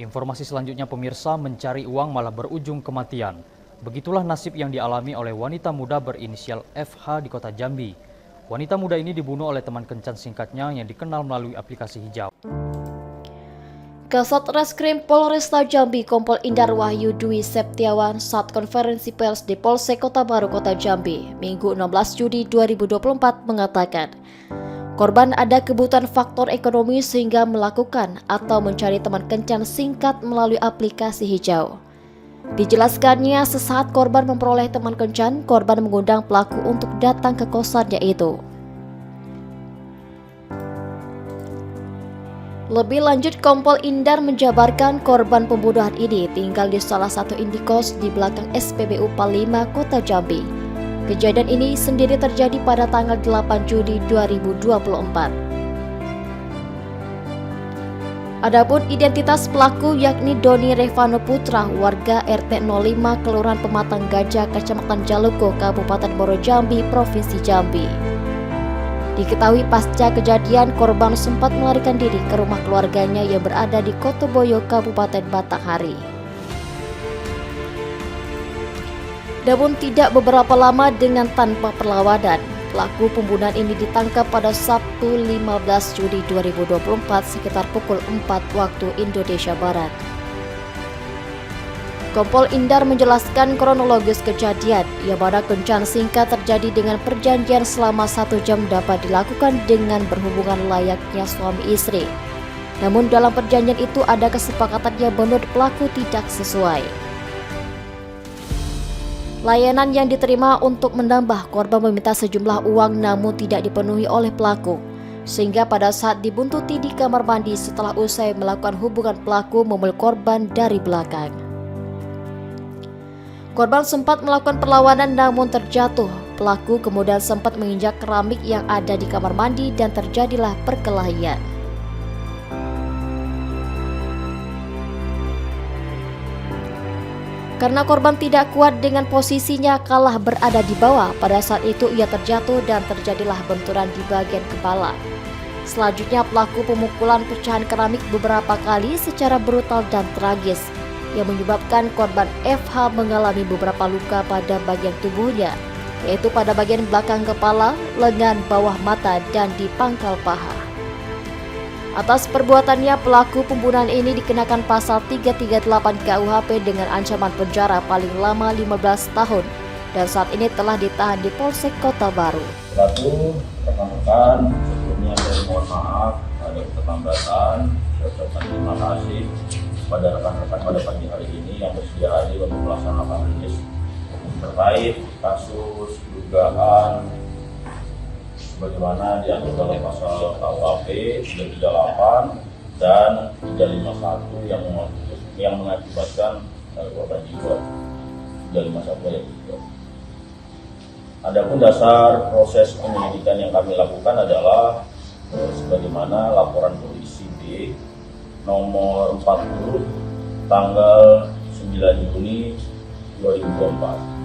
Informasi selanjutnya pemirsa, mencari uang malah berujung kematian. Begitulah nasib yang dialami oleh wanita muda berinisial FH di kota Jambi. Wanita muda ini dibunuh oleh teman kencan singkatnya yang dikenal melalui aplikasi hijau. Kasat Reskrim Polresta Jambi Kompol Indar Wahyu Dwi Septiawan saat konferensi pers di Polsek Kota Baru Kota Jambi, Minggu 16 Juli 2024 mengatakan, korban ada kebutuhan faktor ekonomi sehingga melakukan atau mencari teman kencan singkat melalui aplikasi hijau. Dijelaskannya sesaat korban memperoleh teman kencan, korban mengundang pelaku untuk datang ke kosannya itu. Lebih lanjut, Kompol Indar menjabarkan korban pembunuhan ini tinggal di salah satu indikos di belakang SPBU Palima, Kota Jambi. Kejadian ini sendiri terjadi pada tanggal 8 Juli 2024. Adapun identitas pelaku yakni Doni Revano Putra, warga RT 05 Kelurahan Pematang Gajah, Kecamatan Jaluko, Kabupaten Muaro Jambi, Provinsi Jambi. Diketahui pasca kejadian, korban sempat melarikan diri ke rumah keluarganya yang berada di Kotoboyo, Kabupaten Batanghari. Namun tidak beberapa lama dengan tanpa perlawanan, pelaku pembunuhan ini ditangkap pada Sabtu 15 Juli 2024 sekitar pukul 4 waktu Indonesia Barat. Kompol Indar menjelaskan kronologis kejadian, yang mana kencan singkat terjadi dengan perjanjian selama 1 jam dapat dilakukan dengan berhubungan layaknya suami istri. Namun dalam perjanjian itu ada kesepakatan yang menurut pelaku tidak sesuai. Layanan yang diterima untuk menambah, korban meminta sejumlah uang namun tidak dipenuhi oleh pelaku. Sehingga pada saat dibuntuti di kamar mandi setelah usai melakukan hubungan, pelaku memukul korban dari belakang. Korban sempat melakukan perlawanan namun terjatuh. Pelaku kemudian sempat menginjak keramik yang ada di kamar mandi dan terjadilah perkelahian. Karena korban tidak kuat dengan posisinya kalah berada di bawah, pada saat itu ia terjatuh dan terjadilah benturan di bagian kepala. Selanjutnya pelaku pemukulan pecahan keramik beberapa kali secara brutal dan tragis, yang menyebabkan korban FH mengalami beberapa luka pada bagian tubuhnya, yaitu pada bagian belakang kepala, lengan, bawah mata, dan di pangkal paha. Atas perbuatannya, pelaku pembunuhan ini dikenakan pasal 338 KUHP dengan ancaman penjara paling lama 15 tahun dan saat ini telah ditahan di Polsek Kota Baru. Satu, rekan-rekan, sebelumnya saya mohon maaf ada keterlambatan. Saya ucapkan terima kasih pada rekan-rekan pada pagi hari ini yang bersedia hadir untuk melaksanakan rilis terkait kasus dugaan sebagaimana diatur dalam pasal KUHP 338 dan 351 yang mengakibatkan korban jiwa 351 ayat 3. Adapun dasar proses penyelidikan yang kami lakukan adalah sebagaimana laporan polisi B nomor 40 tanggal 9 Juni 2024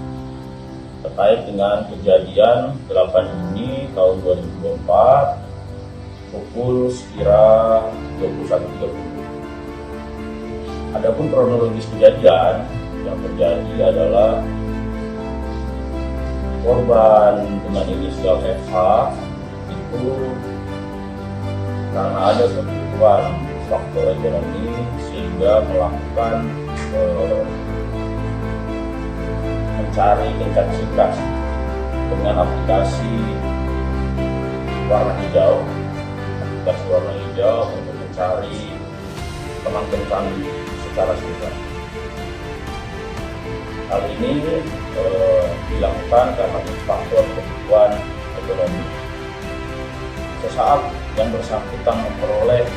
terkait dengan kejadian 8 Juni tahun 2024 pukul sekira 21.30. Adapun kronologis kejadian yang terjadi adalah korban dengan inisial FH itu karena ada kebutuhan faktor ekonomi sehingga melakukan mencari kencan singkat dengan aplikasi warna hijau untuk mencari teman kencan secara singkat. Hal ini dilakukan karena faktor kebutuhan ekonomi. Sesaat yang bersangkutan memperoleh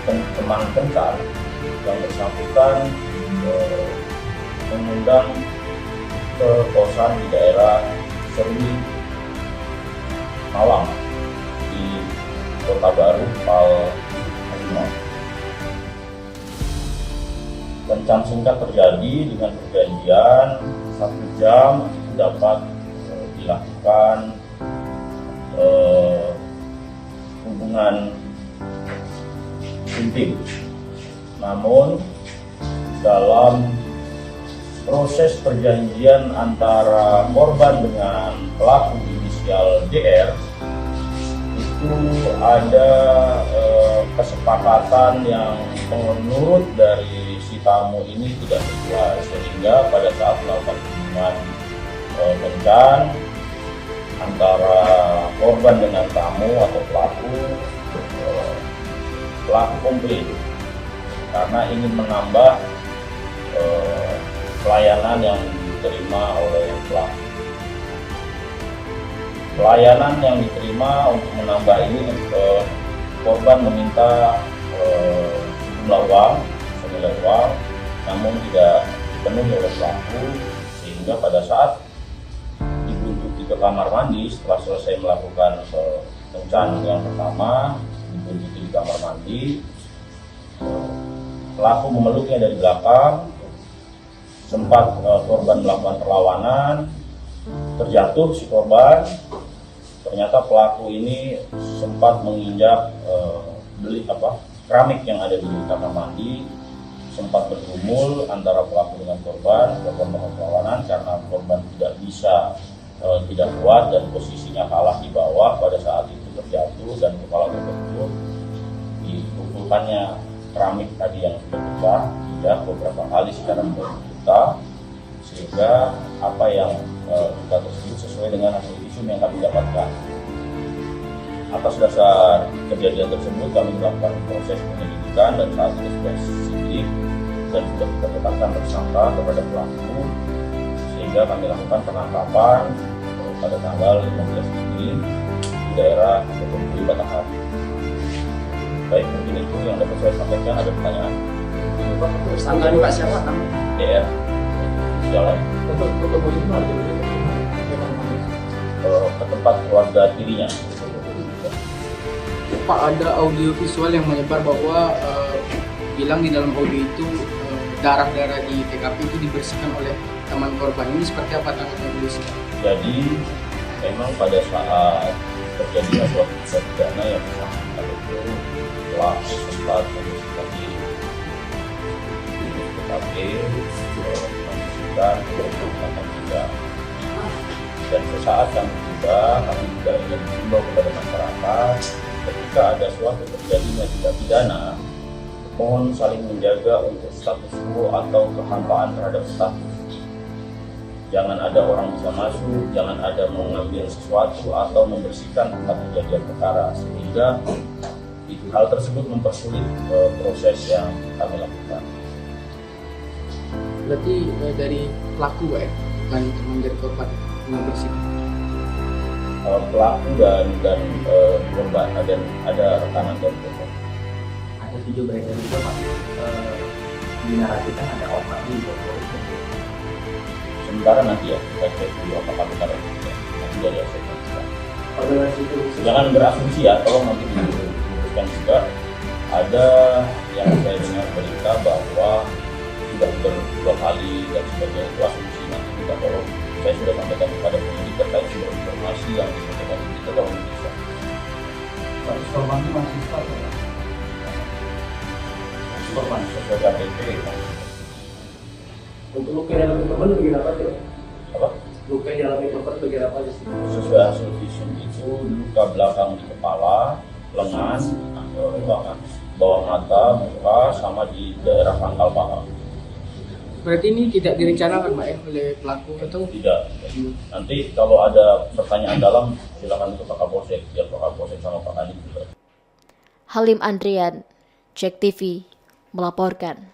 teman kencan, yang bersangkutan mengundang ke kosan di daerah Serui, Malang di Kota Baru, Palima. Kencan singkat terjadi dengan perjanjian 1 jam itu dapat dilakukan hubungan intim Namun dalam proses perjanjian antara korban dengan pelaku inisial DR itu ada kesepakatan yang menurut dari si tamu ini tidak sesuai, sehingga pada saat melakukan hubungan kencan antara korban dengan tamu atau pelaku komplain karena ingin menambah pelayanan yang diterima oleh pelaku. Pelayanan yang diterima untuk menambah ini, korban meminta sejumlah uang, senilai uang, namun tidak dipenuhi oleh pelaku, sehingga pada saat dibuntuti ke kamar mandi setelah selesai melakukan kencan yang pertama, dibuntuti di kamar mandi, pelaku memeluknya dari belakang, sempat korban melakukan perlawanan, terjatuh si korban. Ternyata pelaku ini sempat menginjak keramik yang ada di kamar mandi, sempat bergumul antara pelaku dengan korban melakukan perlawanan karena korban tidak kuat dan posisinya kalah di bawah pada saat itu terjatuh dan kepala terbentur. Dipukulkannya keramik tadi yang sudah pecah, tidak beberapa kali secara berputar, sehingga apa yang kita tersebut sesuai dengan hasil visum yang kami dapatkan. Atas dasar kejadian tersebut kami melakukan proses penyelidikan dan saat ini sudah sidik dan sudah kita tetapkan tersangka kepada pelaku, sehingga kami lakukan penangkapan pada tanggal 15 Juni di daerah Ketumbuh Batanghari. Baik, mungkin itu yang dapat saya sampaikan. Ada pertanyaan? Tersangka ini Pak siapa namanya? DR. Jalan ke tempat keluarga tirinya. Pak, ada audio visual yang menyebar bahwa bilang di dalam audio itu darah-darah di TKP itu dibersihkan oleh teman korban. Ini seperti apa tanggapan polisi? Jadi memang pada saat terjadi suatu tindak pidana yang bersangkutan itu telah sempat membersihkan diri di TKP, membersihkan menggunakan juga. Dan sesaat yang tiba, kami juga ingin mengimbau kepada masyarakat, ketika ada suatu terjadinya tindak pidana, mohon saling menjaga untuk status quo atau kehampaan terhadap status. Jangan ada orang bisa masuk, jangan ada mengambil sesuatu atau membersihkan tempat kejadian perkara, sehingga hal tersebut mempersulit proses yang kami lakukan. Berarti dari pelaku Pak ya, bukan teman dari korban membersihkan. Pelaku dan korban ada rekanan dari korban. Ada video beredar juga Pak, dinarasikan ada orang di Bogor. Sementara nanti ya kita cek dulu apakah benar atau tidak. Nanti dari asesmen. Organisasi itu Jangan berasumsi ya, tolong nanti diluruskan juga. Ada yang saya dengar berita bahwa sudah berdua kali dan sebagainya, itu asumsi. Nanti kita tolong, saya sudah sampaikan kepada penyidik terkait sumber informasi yang disampaikan kita tolong bisa. korban itu mahasiswa ya? Korban sesuai KTP. Untuk luka yang dalam korban bagian apa tuh? Apa? Luka yang dalam korban bagian apa sih? Sesuai hasil visum itu luka belakang di kepala, lengan, bawah mata, muka, sama di daerah pangkal paha. Berarti ini tidak direncanakan Pak ya oleh pelaku atau? Tidak. Nanti kalau ada pertanyaan dalam silakan ke Pak Kapolsek, biar Pak Kapolsek sama Pak Kadif juga. Halim Andrian, Cek TV, melaporkan.